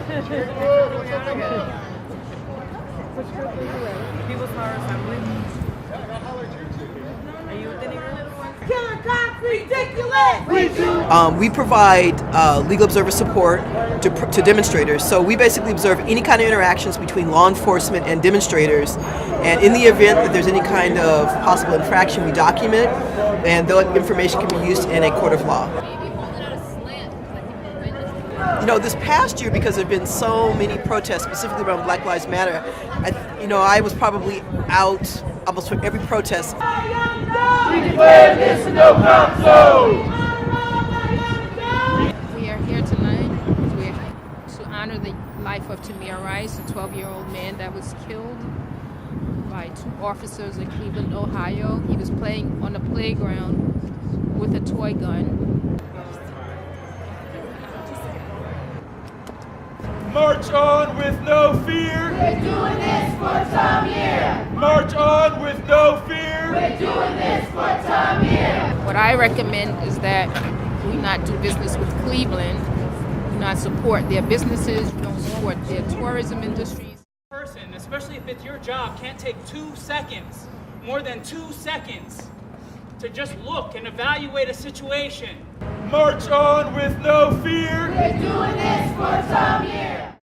Which group are you in? People's Power Assembly. Are you with any group? Killer cops, ridiculous! We provide legal observer support to demonstrators. So we basically observe any kind of interactions between law enforcement and demonstrators. And in the event that there's any kind of possible infraction, we document, and that information can be used in a court of law. You know, this past year, because there have been so many protests, specifically around Black Lives Matter, I was probably out almost for every protest. We declare this a no-cop zone! We are here tonight to honor the life of Tamir Rice, a 12-year-old man that was killed by two officers in Cleveland, Ohio. He was playing on the playground with a toy gun. March on with no fear! We're doing this for Tamir! March on with no fear! We're doing this for Tamir! What I recommend is that we not do business with Cleveland, do not support their businesses, don't support their tourism industries. Person, especially if it's your job, can't take 2 seconds, more than 2 seconds, to just look and evaluate a situation. March on with no fear! We're doing this for Tamir!